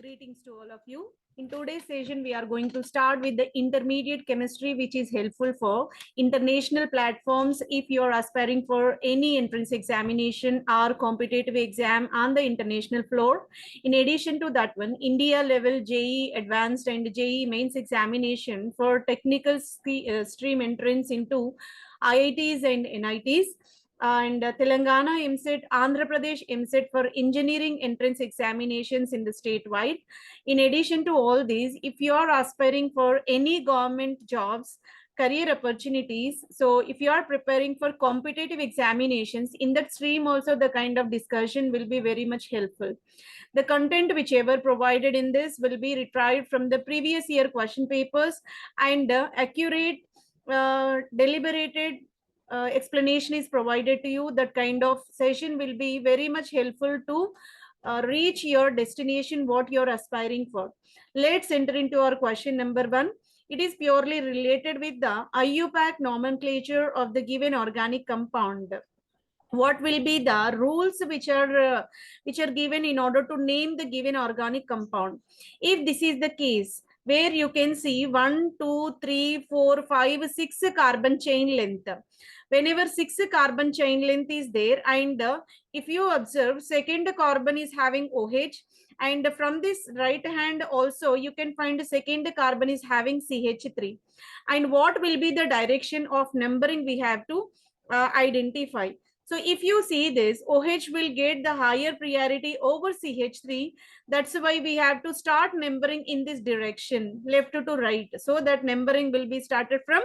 Greetings to all of you. In today's session, we are going to start with the intermediate chemistry, which is helpful for international platforms if you are aspiring for any entrance examination or competitive exam on the international floor. In addition to that one, India level JEE advanced and JEE mains examination for technical stream entrance into IITs and NITs. And Telangana EAMCET, Andhra Pradesh EAMCET for engineering entrance examinations in the statewide. In addition to all these, if you are aspiring for any government jobs, career opportunities, so if you are preparing for competitive examinations, in that stream also the kind of discussion will be very much helpful. The content whichever provided in this will be retrieved from the previous year question papers, and accurate, deliberated explanation is provided to you. That kind of session will be very much helpful to reach your destination, what you're aspiring for. Let's enter into our question number 1. It is purely related with the IUPAC nomenclature of the given organic compound. What will be the rules which are given in order to name the given organic compound? If this is the case, where you can see 1, 2, 3, 4, 5, 6 carbon chain length. Whenever 6 carbon chain length is there, and if you observe, second carbon is having OH, and from this right hand also you can find second carbon is having CH3. And what will be the direction of numbering we have to identify? So if you see this, OH will get the higher priority over CH3. That's why we have to start numbering in this direction, left to right. So that numbering will be started from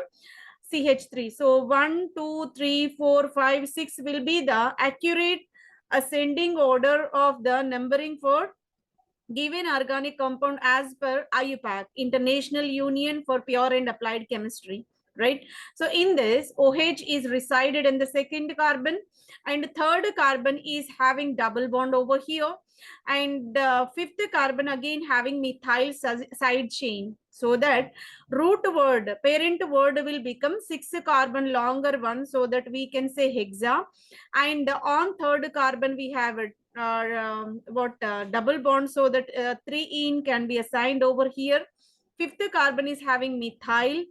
CH3. So 1, 2, 3, 4, 5, 6 will be the accurate ascending order of the numbering for given organic compound as per IUPAC, International Union for Pure and Applied Chemistry. Right. So in this, OH is resided in the second carbon, and third carbon is having double bond over here, and fifth carbon again having methyl side chain. So that root word, parent word will become 6 carbon longer one, so that we can say hexa. And on third carbon we have double bond, so that 3 can be assigned over here. Fifth carbon is having methyl,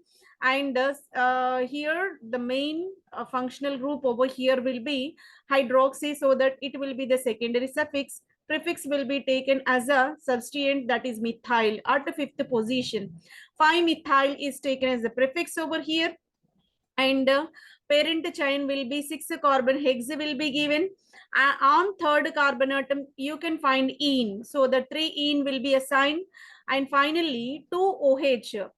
and here the main functional group over here will be hydroxy, so that it will be the secondary suffix. Prefix will be taken as a substituent, that is methyl at the fifth position. 5-methyl is taken as the prefix over here, and parent chain will be 6 carbon hex will be given. On third carbon atom you can find ene, so the 3 will be assigned, and finally 2 OH.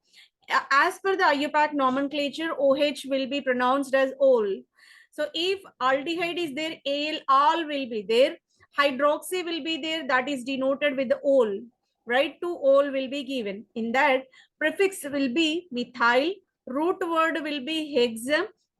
As per the IUPAC nomenclature, OH will be pronounced as ol. So if aldehyde is there, al will be there. Hydroxy will be there, that is denoted with the ol. Right? 2 ol will be given. In that, prefix will be methyl, root word will be hex,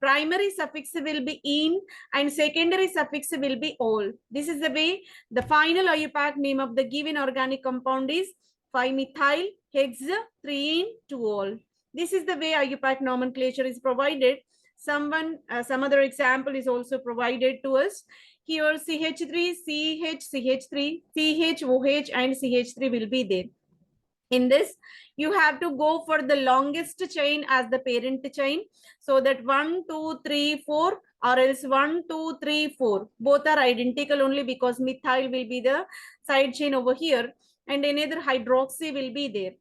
primary suffix will be ene, and secondary suffix will be ol. This is the way the final IUPAC name of the given organic compound is 5-methyl hex 3-2-ol. This is the way IUPAC nomenclature is provided. Some other example is also provided to us. Here CH3, CH, CH3, CHOH, and CH3 will be there. In this, you have to go for the longest chain as the parent chain, so that 1, 2, 3, 4, or else 1, 2, 3, 4. Both are identical only because methyl will be the side chain over here, and another hydroxy will be there.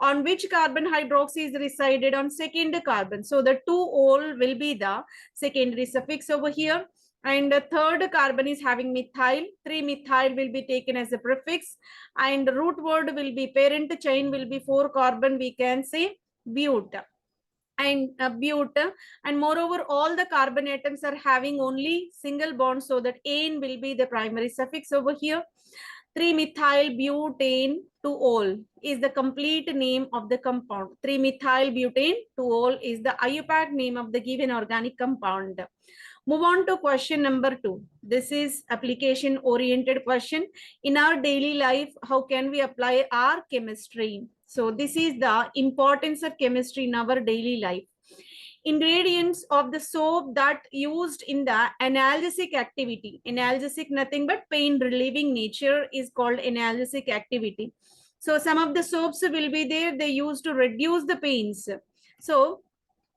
On which carbon hydroxy is resided? On second carbon. So the 2-ol will be the secondary suffix over here. And the third carbon is having methyl. 3-methyl will be taken as a prefix. And root word will be parent chain will be 4 carbon. We can say bute. And bute. And moreover, all the carbon atoms are having only single bond. So that ane will be the primary suffix over here. 3-methyl butane 2-ol is the complete name of the compound. 3-methyl butane 2-ol is the IUPAC name of the given organic compound. Move on to question number 2. This is application oriented question. In our daily life, how can we apply our chemistry? So this is the importance of chemistry in our daily life. Ingredients of the soap that used in the analgesic activity. Analgesic nothing but pain relieving nature is called analgesic activity. So some of the soaps will be there, they use to reduce the pains. So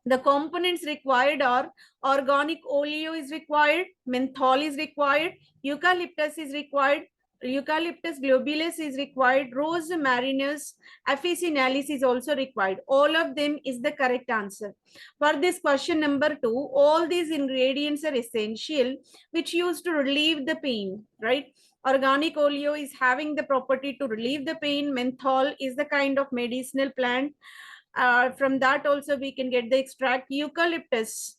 the components required are organic oleo is required, menthol is required, eucalyptus is required, Eucalyptus globulus is required, Rose marinus, officinalis is also required. All of them is the correct answer. For this question number 2, all these ingredients are essential which used to relieve the pain, right? Organic oleo is having the property to relieve the pain. Menthol is the kind of medicinal plant. From that also we can get the extract. Eucalyptus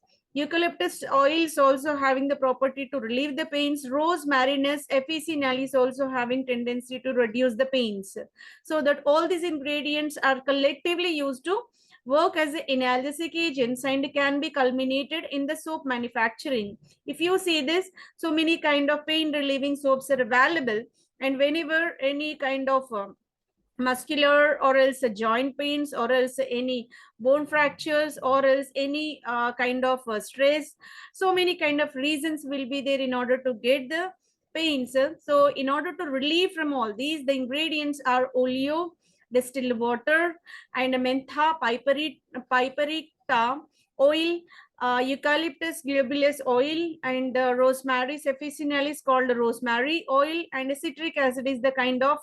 oils also having the property to relieve the pains. Rose marinus, officinalis also having tendency to reduce the pains. So that all these ingredients are collectively used to work as analgesic agents and can be culminated in the soap manufacturing. If you see this, so many kind of pain relieving soaps are available, and whenever any kind of muscular or else joint pains or else any bone fractures or else any kind of stress, so many kind of reasons will be there in order to get the pains. So in order to relieve from all these, the ingredients are oleo, distilled water, and mentha piperita oil, eucalyptus globulus oil, and rosemary officinalis called rosemary oil, and citric acid is the kind of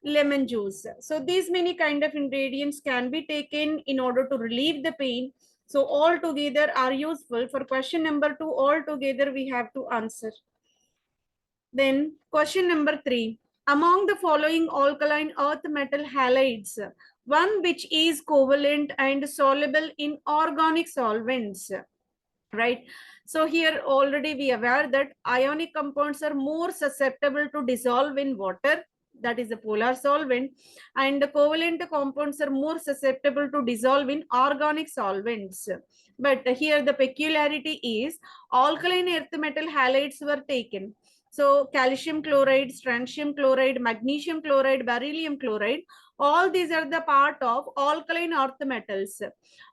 lemon juice. So these many kind of ingredients can be taken in order to relieve the pain. So all together are useful. For question number 2, all together we have to answer. Then question number 3, among the following alkaline earth metal halides, one which is covalent and soluble in organic solvents, right? So here already we are aware that ionic compounds are more susceptible to dissolve in water, that is a polar solvent, and the covalent compounds are more susceptible to dissolve in organic solvents. But here the peculiarity is alkaline earth metal halides were taken. So calcium chloride, strontium chloride, magnesium chloride, beryllium chloride, all these are the part of alkaline earth metals.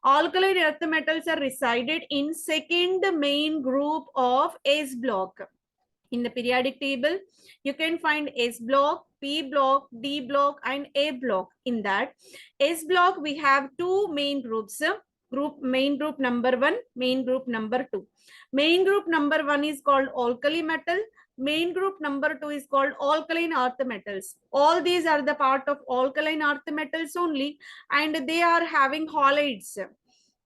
Alkaline earth metals are resided in second main group of S block. In the periodic table, you can find S block, P block, D block, and A block. In that S block, we have two main groups. Main group number 1, main group number 2. Main group number 1 is called alkali metal. Main group number 2 is called alkaline earth metals. All these are the part of alkaline earth metals only, and they are having halides.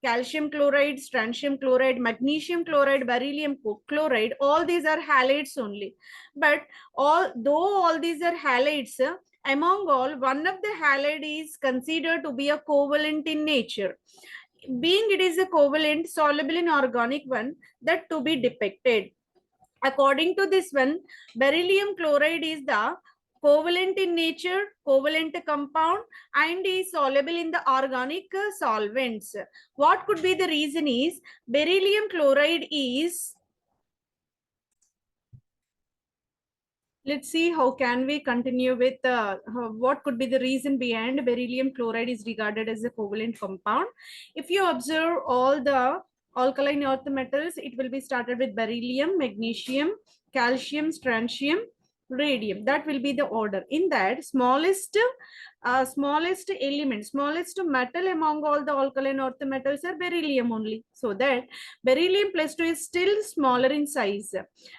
Calcium chloride, strontium chloride, magnesium chloride, beryllium chloride, all these are halides only. But though all these are halides, among all, one of the halide is considered to be a covalent in nature. Being it is a covalent soluble in organic one, that to be depicted. According to this one, beryllium chloride is the covalent in nature, covalent compound, and is soluble in the organic solvents. What could be the reason is beryllium chloride is, let's see how can we continue with what could be the reason behind beryllium chloride is regarded as a covalent compound. If you observe all the alkaline earth metals, it will be started with beryllium, magnesium, calcium, strontium, radium. That will be the order. In that, smallest element, smallest metal among all the alkaline earth metals are beryllium only. So that beryllium plus 2 is still smaller in size.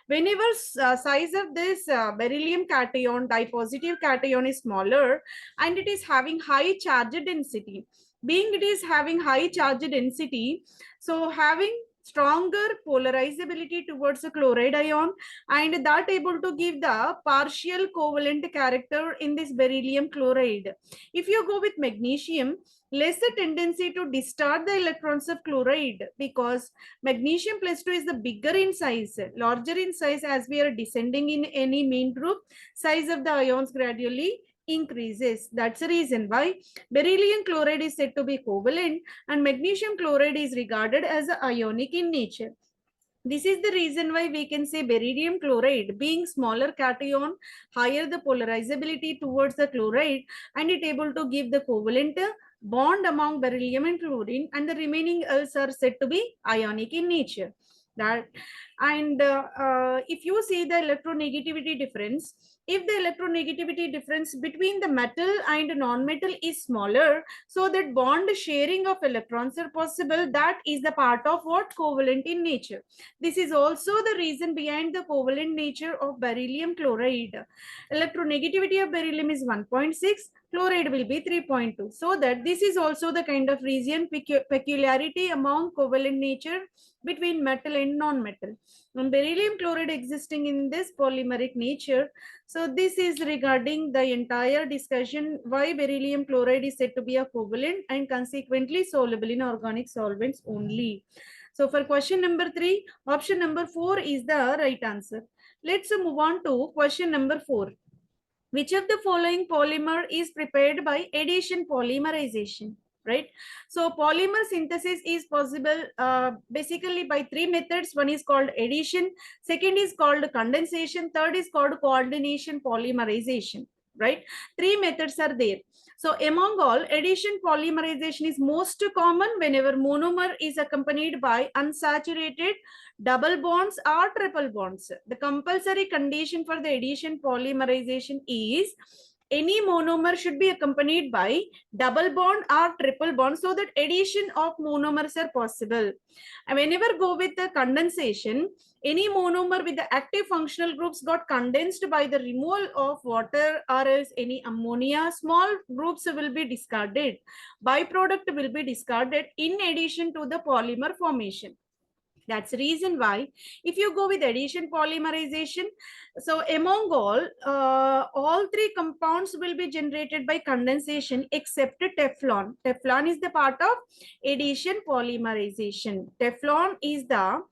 Whenever size of this beryllium cation, dipositive cation is smaller, and it is having high charge density. Being it is having high charge density, so having stronger polarizability towards the chloride ion, and that able to give the partial covalent character in this beryllium chloride. If you go with magnesium, lesser tendency to discharge the electrons of chloride, because magnesium plus 2 is the bigger in size, larger in size. As we are descending in any main group, size of the ions gradually increases. That's the reason why beryllium chloride is said to be covalent and magnesium chloride is regarded as ionic in nature. This is the reason why we can say beryllium chloride, being smaller cation, higher the polarizability towards the chloride, and it able to give the covalent bond among beryllium and chlorine, and the remaining else are said to be ionic in nature. That, and if you see the electronegativity difference, if the electronegativity difference between the metal and non-metal is smaller, so that bond sharing of electrons are possible, that is the part of what? Covalent in nature. This is also the reason behind the covalent nature of beryllium chloride. Electronegativity of beryllium is 1.6, chloride will be 3.2. So that this is also the kind of reason peculiarity among covalent nature between metal and non-metal. And beryllium chloride existing in this polymeric nature. So this is regarding the entire discussion why beryllium chloride is said to be a covalent and consequently soluble in organic solvents only. So for question number 3, option number 4 is the right answer. Let's move on to question number 4. Which of the following polymer is prepared by addition polymerization? Right? So polymer synthesis is possible basically by 3 methods. One is called addition, second is called condensation, third is called coordination polymerization. Right? 3 methods are there. So among all, addition polymerization is most common whenever monomer is accompanied by unsaturated double bonds or triple bonds. The compulsory condition for the addition polymerization is any monomer should be accompanied by double bond or triple bond, so that addition of monomers are possible. And whenever go with the condensation, any monomer with the active functional groups got condensed by the removal of water or else any ammonia, small groups will be discarded. Byproduct will be discarded in addition to the polymer formation. That's the reason why if you go with addition polymerization, so among all 3 compounds will be generated by condensation except Teflon. Teflon is the part of addition polymerization. Teflon is the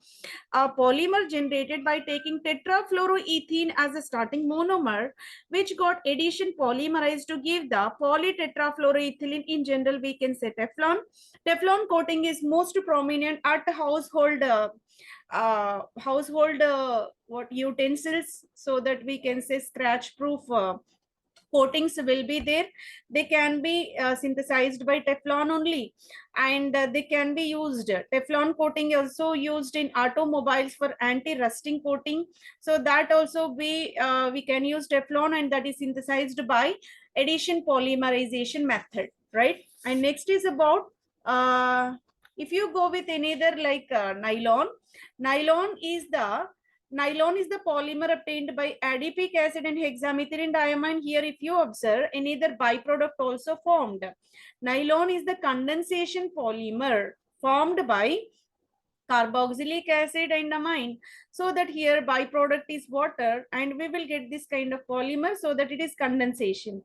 polymer generated by taking tetrafluoroethene as a starting monomer, which got addition polymerized to give the polytetrafluoroethylene. In general, we can say Teflon. Teflon coating is most prominent at household what utensils, so that we can say scratch proof coatings will be there. They can be synthesized by Teflon only, and they can be used. Teflon coating also used in automobiles for anti-rusting coating. So that also we can use Teflon, and that is synthesized by addition polymerization method, right? And next is about if you go with another like nylon. Nylon is the polymer obtained by adipic acid and hexamethylene diamine. Here, if you observe, another byproduct also formed. Nylon is the condensation polymer formed by carboxylic acid and amine. So that here byproduct is water, and we will get this kind of polymer, so that it is condensation.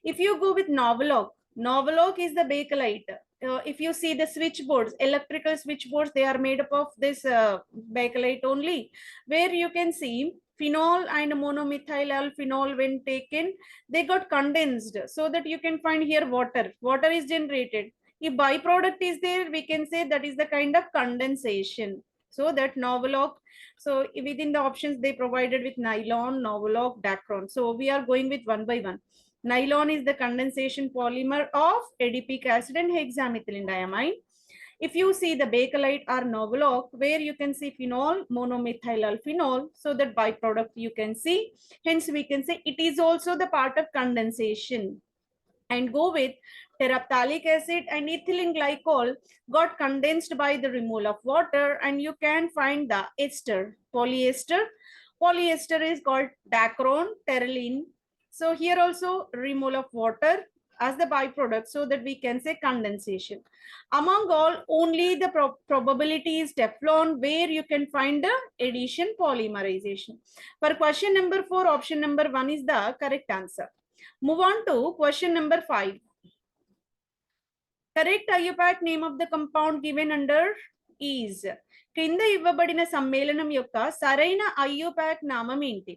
If you go with Novolog is the bakelite. If you see the switchboards, electrical switchboards, they are made up of this bakelite only, where you can see phenol and monomethyl alphenol when taken, they got condensed, so that you can find here water. Water is generated. If byproduct is there, we can say that is the kind of condensation. So that Novolog. So within the options they provided with nylon, Novolog, Dacron. So we are going with one by one. Nylon is the condensation polymer of adipic acid and hexamethylene diamine. If you see the bakelite or Novolog, where you can see phenol, monomethyl alphenol, so that byproduct you can see. Hence we can say it is also the part of condensation. And go with terephthalic acid and ethylene glycol got condensed by the removal of water, and you can find the ester, polyester. Polyester is called Dacron, terylene. So here also removal of water as the byproduct, so that we can say condensation. Among all, only the probability is Teflon, where you can find the addition polymerization. For question number 4, option number 1 is the correct answer. Move on to question number 5. Correct IUPAC name of the compound given under is. క్రింద ఇవ్వబడిన సమ్మేళనం యొక్క సరైన IUPAC నామం ఏంటి?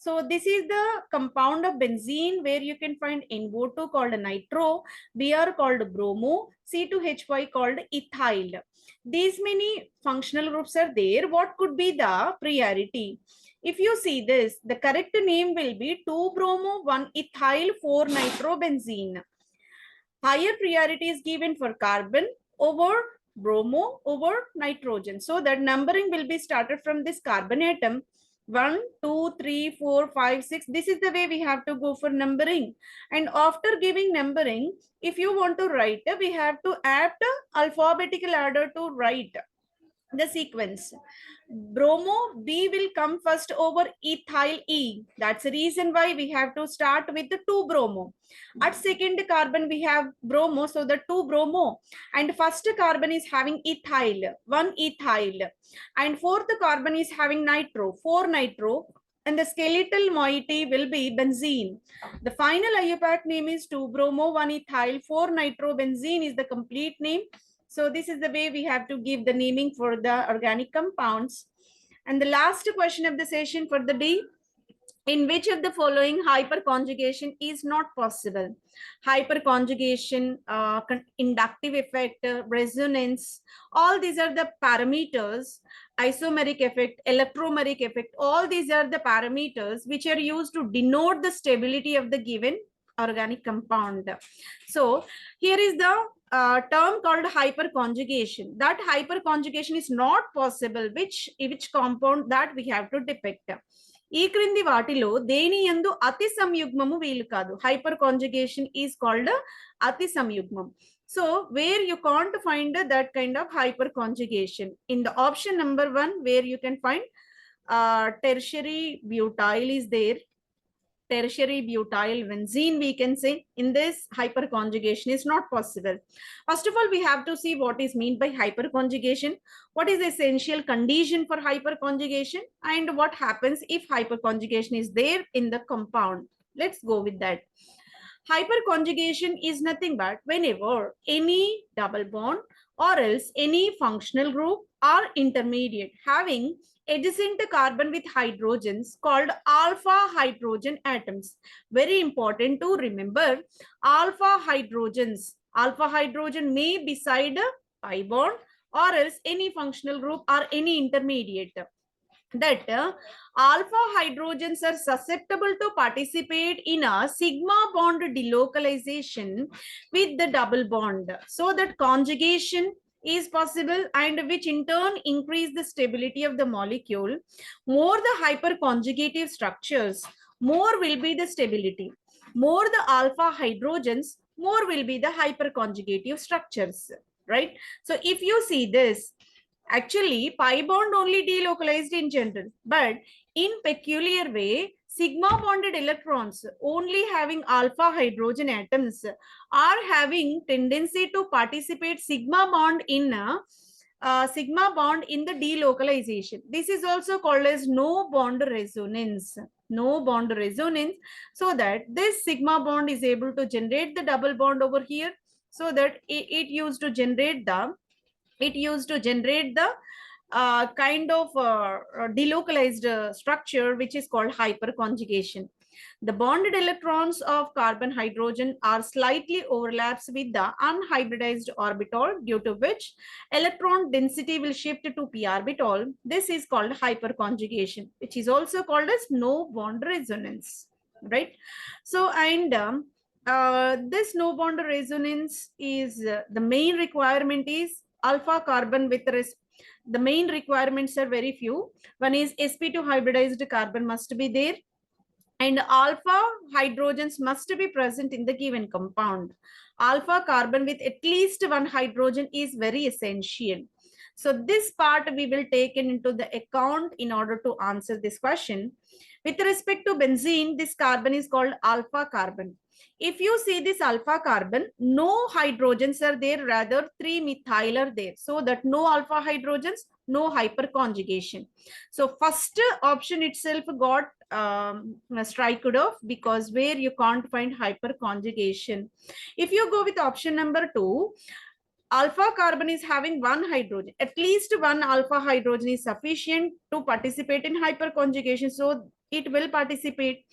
So this is the compound of benzene, where you can find NO2 called nitro, Br called bromo, C2H5 called ethyl. These many functional groups are there. What could be the priority? If you see this, the correct name will be 2-bromo, 1-ethyl, 4-nitrobenzene. Higher priority is given for carbon over bromo over nitrogen. So that numbering will be started from this carbon atom. 1, 2, 3, 4, 5, 6. This is the way we have to go for numbering. And after giving numbering, if you want to write, we have to add alphabetical order to write the sequence. Bromo B will come first over ethyl E. That's the reason why we have to start with the 2 bromo. At second carbon we have bromo, so the 2 bromo. And first carbon is having ethyl, 1 ethyl. And fourth carbon is having nitro, 4 nitro. And the skeletal moiety will be benzene. The final IUPAC name is 2 bromo, 1 ethyl, 4 nitrobenzene is the complete name. So this is the way we have to give the naming for the organic compounds. And the last question of the session for the day, in which of the following hyperconjugation is not possible? Hyperconjugation, inductive effect, resonance, all these are the parameters, isomeric effect, electromeric effect, all these are the parameters which are used to denote the stability of the given organic compound. So here is the term called hyperconjugation. That hyperconjugation is not possible. Which compound that we have to depict? ఈ క్రింది వాటిలో దేని యందు అతి సంయుగ్మము వీలు కాదు. Hyper conjugation is called అతి సంయుగ్మం. So where you can't find that kind of hyper conjugation, in the option number 1 where you can find tertiary butyl is there, tertiary butyl benzene we can say, in this hyperconjugation is not possible. First of all, we have to see what is meant by hyperconjugation, what is the essential condition for hyperconjugation, and what happens if hyperconjugation is there in the compound. Let's go with that. Hyperconjugation is nothing but whenever any double bond or else any functional group or intermediate having adjacent carbon with hydrogens called alpha hydrogen atoms. Very important to remember, alpha hydrogens. Alpha hydrogen may beside a pi bond or else any functional group or any intermediate. That alpha hydrogens are susceptible to participate in a sigma bond delocalization with the double bond, so that conjugation is possible, and which in turn increase the stability of the molecule. More the hyperconjugative structures, more will be the stability. More the alpha hydrogens, more will be the hyperconjugative structures, right? So if you see this, actually pi bond only delocalized in general, but in peculiar way, sigma bonded electrons only having alpha hydrogen atoms are having tendency to participate sigma bond in the delocalization. This is also called as no bond resonance. No bond resonance, so that this sigma bond is able to generate the double bond over here, so that it used to generate the kind of delocalized structure which is called hyperconjugation. The bonded electrons of carbon hydrogen are slightly overlaps with the unhybridized orbital, due to which electron density will shift to p orbital. This is called hyperconjugation, which is also called as no bond resonance, right? So, and this no bond resonance is the main requirement is alpha carbon with the main requirements are very few. One is sp2 hybridized carbon must be there, and alpha hydrogens must be present in the given compound. Alpha carbon with at least one hydrogen is very essential. So this part we will take into the account in order to answer this question. With respect to benzene, this carbon is called alpha carbon. If you see this alpha carbon, no hydrogens are there, rather 3 methyl are there. So that no alpha hydrogens, no hyperconjugation. So first option itself got striked off, because where you can't find hyperconjugation. If you go with option number 2, alpha carbon is having one hydrogen, at least one alpha hydrogen is sufficient to participate in hyperconjugation, so it will participate.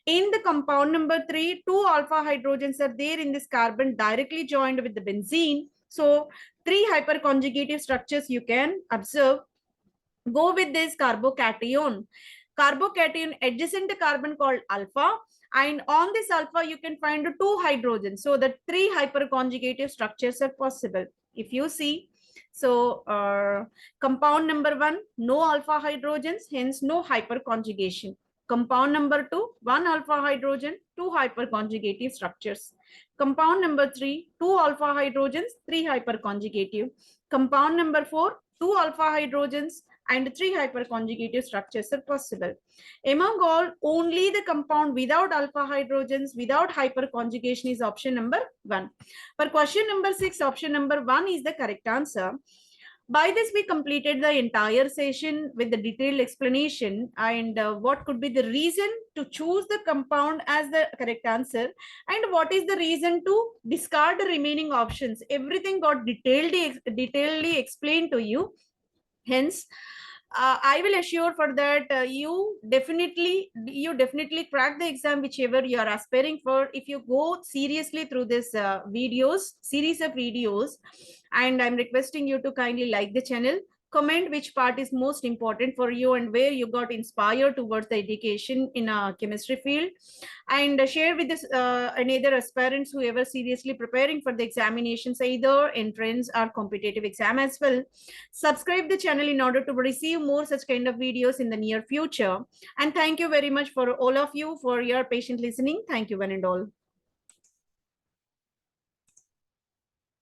In the compound number 3, 2 alpha hydrogens are there in this carbon directly joined with the benzene, so 3 hyperconjugative structures you can observe. Go with this carbocation. Carbocation adjacent carbon called alpha, and on this alpha you can find 2 hydrogens, so that 3 hyperconjugative structures are possible. If you see So compound number 1, no alpha hydrogens, hence no hyperconjugation. Compound number 2, 1 alpha hydrogen, 2 hyperconjugative structures. Compound number 3, 2 alpha hydrogens, 3 hyperconjugative. Compound number 4, 2 alpha hydrogens and 3 hyperconjugative structures are possible. Among all, only the compound without alpha hydrogens, without hyperconjugation is option number 1. For question number 6, option number 1 is the correct answer. By this, we completed the entire session with the detailed explanation and what could be the reason to choose the compound as the correct answer and what is the reason to discard the remaining options. Everything got detailedly explained to you. Hence, I will assure for that you definitely crack the exam whichever you are aspiring for if you go seriously through this series of videos. And I'm requesting you to kindly like the channel, comment which part is most important for you and where you got inspired towards the education in a chemistry field, and share with this any other aspirants who ever seriously preparing for the examinations, either entrance or competitive exam as well. Subscribe the channel in order to receive more such kind of videos in the near future. And thank you very much for all of you for your patient listening. Thank you one and all.